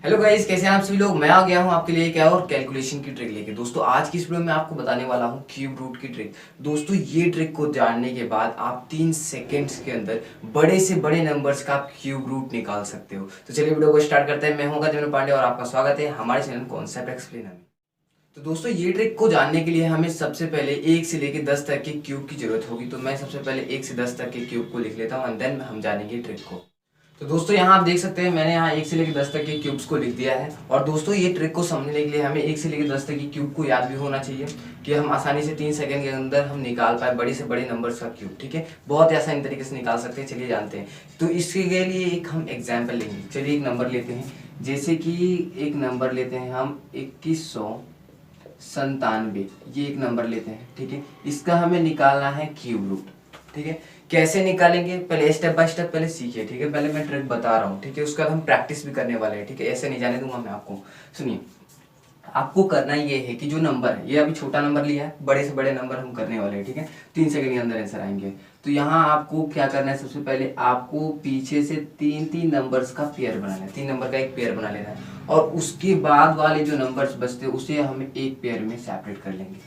Hello guys, कैसे हैं आप सभी लोग। मैं आ गया हूं आपके लिए एक और कैलकुलेशन की ट्रिक लेके। दोस्तों आज की इस वीडियो में आपको बताने वाला हूं क्यूब रूट की ट्रिक। दोस्तों ये ट्रिक को जानने के बाद आप 3 सेकंड्स के अंदर बड़े से बड़े नंबर्स का आप क्यूब रूट निकाल सकते हो। तो चलिए वीडियो को स्टार्ट करते हैं। मैं हूं गजेंद्र पांडे और आपका स्वागत है हमारे चैनल कॉन्सेप्ट एक्सप्लेनर में। तो दोस्तों ये ट्रिक को जानने के लिए हमें सबसे पहले 1 से लेकर 10 तक के क्यूब की जरूरत होगी। तो मैं सबसे पहले 1 से 10 तक के क्यूब को लिख लेता हूँ एंड देन हम जानेंगे ट्रिक को। तो दोस्तों यहाँ आप देख सकते हैं मैंने यहाँ 1 से लेकर 10 तक के क्यूब्स को लिख दिया है। और दोस्तों ये ट्रिक को समझने के लिए हमें 1 से लेकर 10 तक के क्यूब को याद भी होना चाहिए कि हम आसानी से 3 सेकंड के अंदर हम निकाल पाए बड़े से बड़े नंबर्स का क्यूब। ठीक है, बहुत ही आसानी तरीके से निकाल सकते हैं। चलिए जानते हैं। तो इसके लिए एक हम एग्जाम्पल लेंगे। चलिए एक नंबर लेते हैं, जैसे कि एक नंबर लेते हैं हम 2197, ये एक नंबर लेते हैं। ठीक है, इसका हमें निकालना है क्यूब रूट। ठीक है, कैसे निकालेंगे पहले स्टेप बाय स्टेप पहले सीखिए। ठीक है, पहले मैं ट्रिक बता रहा हूँ। ठीक है, उसके बाद हम प्रैक्टिस भी करने वाले हैं। ठीक है, ऐसे नहीं जाने दूंगा मैं आपको। सुनिए, आपको करना ये है कि जो नंबर है, ये अभी छोटा नंबर लिया है, बड़े से बड़े नंबर हम करने वाले हैं। ठीक है, 3 सेकंड के अंदर आंसर आएंगे। तो यहाँ आपको क्या करना है, सबसे पहले आपको पीछे से 3 नंबर्स का पेयर बनाना है। 3 नंबर का एक पेयर बना लेना है और उसके बाद वाले जो नंबर्स बचते हैं उसे हम एक पेयर में सेपरेट कर लेंगे।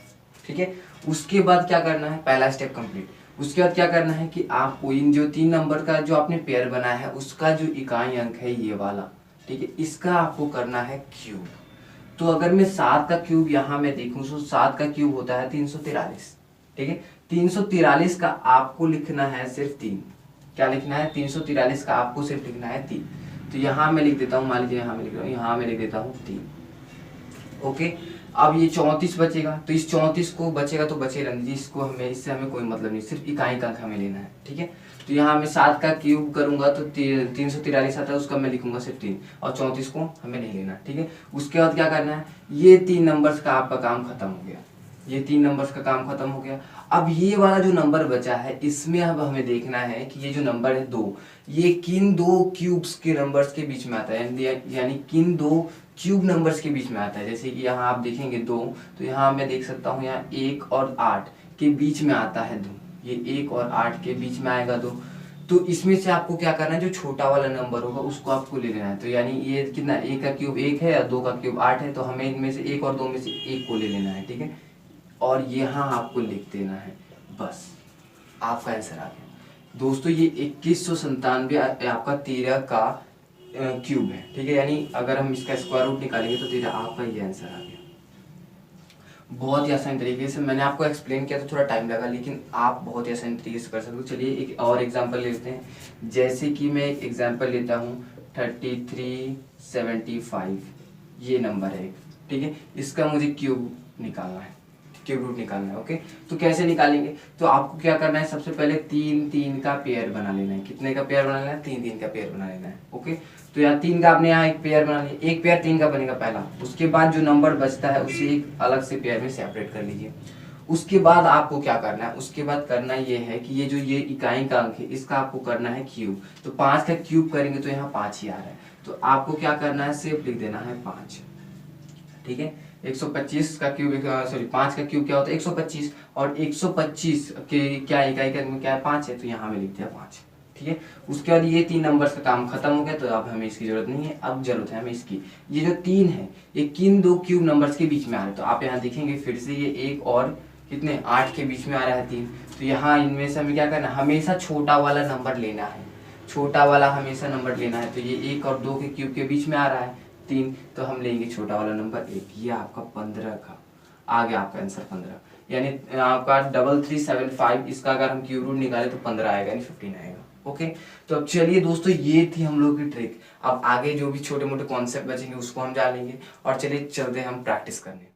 ठीक है, उसके बाद क्या करना है, पहला स्टेप कंप्लीट। उसके बाद क्या करना है कि आपको इन जो 3 नंबर का जो आपने पेयर बनाया है उसका जो इकाई अंक है ये वाला, ठीक है, इसका आपको करना है क्यूब। तो अगर मैं 7 का क्यूब यहाँ मैं देखूं तो 7 का क्यूब होता है 343। ठीक है, 343 का आपको लिखना है सिर्फ 3। क्या लिखना है, 343 का आपको सिर्फ लिखना है 3। तो यहाँ मैं लिख देता हूँ, मान लीजिए यहाँ मैं लिख रहा हूँ, यहाँ मैं लिख देता हूँ 3। ओके, अब ये 34 बचेगा। तो इस 34 को बचेगा तो बचे रहने दीजिए, इसको हमें, इससे हमें कोई मतलब नहीं, सिर्फ इकाई का अंक हमें लेना है। ठीक है, तो यहाँ मैं 7 का क्यूब करूंगा तो 343 आता है, उसका मैं लिखूंगा सिर्फ 3 और 34 को हमें नहीं लेना। ठीक है, उसके बाद क्या करना है, ये 3 नंबर्स का आपका काम खत्म हो गया। ये 3 नंबर्स का काम खत्म हो गया। अब ये वाला जो नंबर बचा है इसमें अब हमें देखना है कि ये जो नंबर है 2, ये किन 2 क्यूब्स के नंबर्स के बीच में आता है, यानी किन 2 क्यूब नंबर्स के बीच में आता है। जैसे कि यहाँ आप देखेंगे 2, तो यहाँ मैं देख सकता हूँ यहाँ 1 और 8 के बीच में आता है 2। ये 1 और 8 के बीच में आएगा 2। तो इसमें से आपको क्या करना है, जो छोटा वाला नंबर होगा उसको आपको ले लेना है। तो यानी ये कितना, 1 का क्यूब 1 है और 2 का क्यूब 8 है, तो हमें इनमें से 1 और 2 में से 1 को ले लेना है। ठीक है, और यहाँ आपको लिख देना है, बस आपका आंसर आ गया। दोस्तों ये 2197 आपका 13 का क्यूब है। ठीक है, यानी अगर हम इसका स्क्वायर रूट निकालेंगे तो 13 आपका ये आंसर आ गया। बहुत ही आसान तरीके से मैंने आपको एक्सप्लेन किया तो थोड़ा टाइम लगा, लेकिन आप बहुत ही आसान तरीके से कर सकते हो। चलिए एक और एग्जांपल लेते हैं। जैसे कि मैं एक एग्जांपल लेता हूँ 3375, ये नंबर है। ठीक है, इसका मुझे क्यूब निकालना है, क्यूब रूट निकालना है। ओके, तो कैसे निकालेंगे, तो आपको क्या करना है, सबसे पहले 3 का पेयर बना लेना है। कितने का पेयर बना लेना है, 3 का पेयर बना लेना है। ओके, तो यहाँ 3 का आपने यहाँ एक पेयर बना लिया, एक पेयर 3 का बनेगा पहला। उसके बाद जो नंबर बचता है उसे एक अलग से पेयर में सेपरेट कर लीजिए। उसके बाद आपको क्या करना है, उसके बाद करना ये है कि ये जो ये इकाई का अंक है इसका आपको करना है क्यूब। तो 5 का क्यूब करेंगे तो यहाँ 5 ही आ रहा है, तो आपको क्या करना है, सिर्फ लिख देना है 5। ठीक है, 125 का क्यूब, सॉरी 5 का क्यूब क्या होता है 125, और 125 के क्या इकाई का क्या है 5 है, तो यहाँ में लिख दिया 5। ठीक है, उसके बाद ये 3 नंबर्स का काम खत्म हो गया, तो अब हमें इसकी जरूरत नहीं है। अब जरूरत है हमें इसकी, ये जो 3 है ये किन 2 क्यूब नंबर्स के बीच में आ रहा है। तो आप यहाँ देखेंगे फिर से ये 1 और कितने 8 के बीच में आ रहा है 3। तो यहाँ इनमें से हमें क्या करना है, हमेशा छोटा वाला नंबर लेना है, छोटा वाला हमेशा नंबर लेना है। तो ये 1 और 2 के क्यूब के बीच में आ रहा है 3, तो हम लेंगे छोटा वाला नंबर 1। ये आपका 15 का आ गया, आपका आंसर 15। यानी आपका 3375, इसका अगर हम क्यूब रूट निकाले तो 15 आएगा, यानी 15 आएगा। ओके, तो अब चलिए दोस्तों ये थी हम लोग की ट्रिक। अब आगे जो भी छोटे मोटे कॉन्सेप्ट बचेंगे उसको हम जानेंगे, और चलिए चलते हैं हम प्रैक्टिस करने।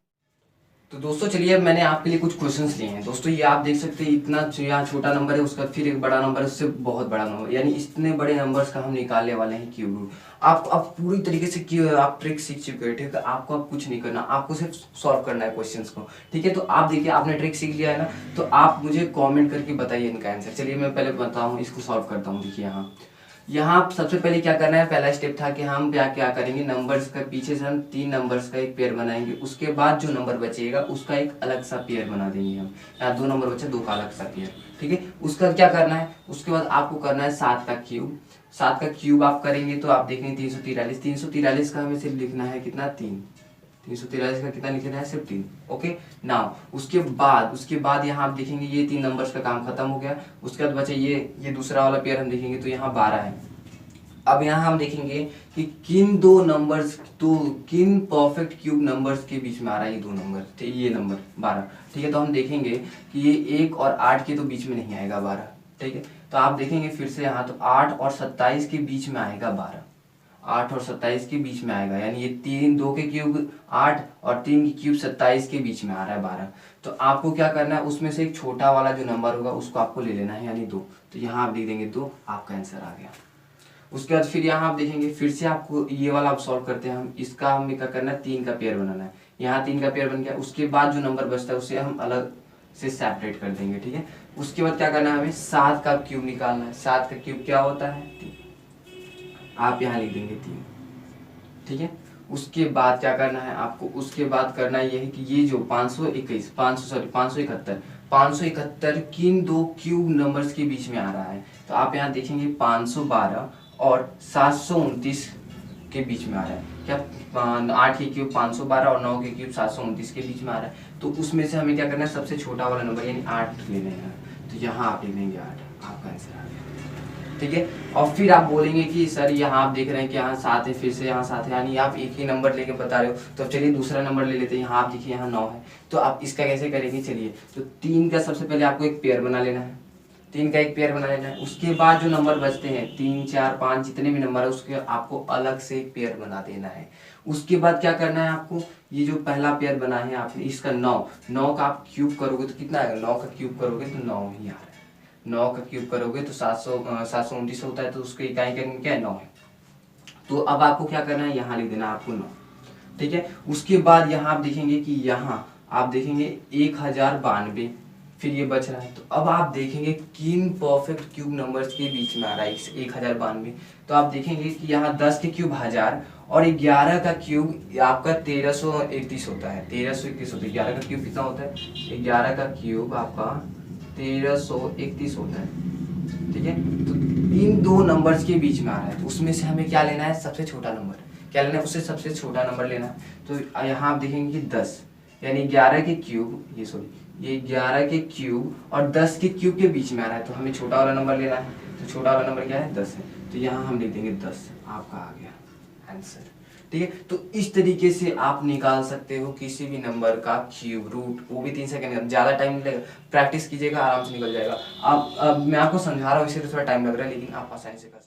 तो दोस्तों चलिए अब मैंने आपके लिए कुछ क्वेश्चंस लिए हैं। दोस्तों ये आप देख सकते हैं, इतना यहाँ छोटा नंबर है, उसका फिर एक बड़ा नंबर है, उससे बहुत बड़ा नंबर, यानी इतने बड़े नंबर्स का हम निकालने वाले हैं क्यूब रूट। आप पूरी तरीके से आप ट्रिक सीख चुके हैं। ठीक है, आपको अब कुछ नहीं करना, आपको सिर्फ सॉल्व करना है क्वेश्चंस को। ठीक है, तो आप देखिए आपने ट्रिक सीख लिया है ना, तो आप मुझे कॉमेंट करके बताइए इनका आंसर। चलिए मैं पहले बताऊँ, इसको सॉल्व करता हूँ। देखिए यहाँ सबसे पहले क्या करना है, पहला स्टेप था कि हम क्या क्या करेंगे, नंबर्स का पीछे से हम 3 नंबर्स का एक पेयर बनाएंगे। उसके बाद जो नंबर बचेगा उसका एक अलग सा पेयर बना देंगे हम। यहाँ 2 नंबर बचे, 2 का अलग सा पेयर। ठीक है, उसका क्या करना है, उसके बाद आपको करना है 7 का क्यूब। 7 का क्यूब आप करेंगे तो आप देखेंगे 343। 343 का हमें सिर्फ लिखना है कितना, 3। 343 का कितना लिखना है, सिर्फ 3। ओके नाउ उसके बाद यहाँ आप देखेंगे ये 3 नंबर्स का काम खत्म हो गया। उसके बाद बचे ये दूसरा वाला पेयर हम देखेंगे तो यहाँ 12 है। अब यहाँ हम देखेंगे कि किन दो नंबर्स, तो किन परफेक्ट क्यूब नंबर्स के बीच में आ रहा है ये दो नंबर, ये नंबर 12। ठीक है, तो हम देखेंगे कि ये 1 और 8 के तो बीच में नहीं आएगा 12। ठीक है, तो आप देखेंगे फिर से यहाँ, तो 8 और 27 के बीच में आएगा 12। 8 और 27 के बीच में आएगा, यानी ये 2 के क्यूब 8 और 3 के क्यूब 27 के बीच में आ रहा है 12। तो आपको क्या करना है, उसमें से एक छोटा वाला जो नंबर होगा उसको आपको ले लेना है, यानी 2। तो यहाँ आप लिख देंगे 2, आपका आंसर आ गया। उसके बाद फिर यहाँ आप देखेंगे फिर से आपको ये वाला आप सॉल्व करते हैं हम, इसका हमें क्या करना है, 3 का पेयर बनाना है। यहाँ 3 का पेयर बन गया। उसके बाद जो नंबर बचता है उसे हम अलग से सेपरेट कर देंगे। ठीक है, उसके बाद क्या करना है, हमें 7 का क्यूब निकालना है। 7 का क्यूब क्या होता है, 3। आप यहाँ लिख देंगे 3। ठीक है, उसके बाद क्या करना है आपको, उसके बाद करना ये है कि ये जो 571 किन दो क्यूब नंबर्स के बीच में आ रहा है। तो आप यहाँ देखेंगे 512 और 729 के बीच में आ रहा है। क्या 8 के क्यूब 512 और 9 के क्यूब 729 के बीच में आ रहा है। तो उसमें से हमें क्या करना है, सबसे छोटा वाला नंबर यानी 8 ले लेना है। तो यहाँ आप लिख लेंगे 8, आपका आंसर आ गया। ठीक है, और फिर आप बोलेंगे कि सर यहाँ आप देख रहे हैं कि यहाँ 7 है, फिर से यहाँ 7 है, यानी आप एक ही नंबर लेके बता रहे हो। तो चलिए दूसरा नंबर ले लेते हैं। यहाँ आप देखिए यहाँ 9 है। तो आप इसका कैसे करेंगे, चलिए तो 3 का सबसे पहले आपको एक पेयर बना लेना है। 3 का एक पेयर बना लेना है। उसके बाद जो नंबर बचते हैं 3, 4, 5 जितने भी नंबर है उसके आपको अलग से एक पेयर बना देना है। उसके बाद क्या करना है आपको, ये जो पहला पेयर बना है आपने इसका 9 का आप क्यूब करोगे तो कितना आएगा, 9 का क्यूब करोगे तो 9 ही आ रहा है। 9 का क्यूब करोगे तो 729 होता है। तो उसको इकाई करेंगे क्या है, 9 है। तो अब आपको क्या करना है, यहाँ लिख देना आपको 9। ठीक है, उसके बाद यहाँ आप देखेंगे कि यहाँ आप देखेंगे 1092 फिर ये बच रहा है। तो अब आप देखेंगे किन परफेक्ट क्यूब नंबर्स के बीच में आ रहा है 1092। तो आप देखेंगे कि यहाँ 10 के क्यूब 1000 और 11 का क्यूब आपका 1331 होता है। 1331 होता है। 11 का क्यूब कितना होता है, 11 का क्यूब आपका 1331 होता है। ठीक है, तो इन दो नंबर्स के बीच में आ रहा है। तो उसमें से हमें क्या लेना है, सबसे छोटा नंबर क्या लेना है, उससे सबसे छोटा नंबर लेना है। तो यहाँ आप देखेंगे कि 10 यानी 11 के क्यूब, ये 11 के क्यूब और 10 के क्यूब के बीच में आ रहा है। तो हमें छोटा वाला नंबर लेना है। तो छोटा वाला नंबर क्या है, 10 है। तो यहाँ हम लिख देंगे 10, आपका आ गया आंसर। ठीक है, तो इस तरीके से आप निकाल सकते हो किसी भी नंबर का क्यूब रूट, वो भी 3 सेकंड में। ज़्यादा टाइम लगेगा, प्रैक्टिस कीजिएगा, आराम से निकल जाएगा। अब मैं आपको समझा रहा हूँ, इसीलिए थोड़ा टाइम लग रहा है, लेकिन आप आसानी से कर सकते हो।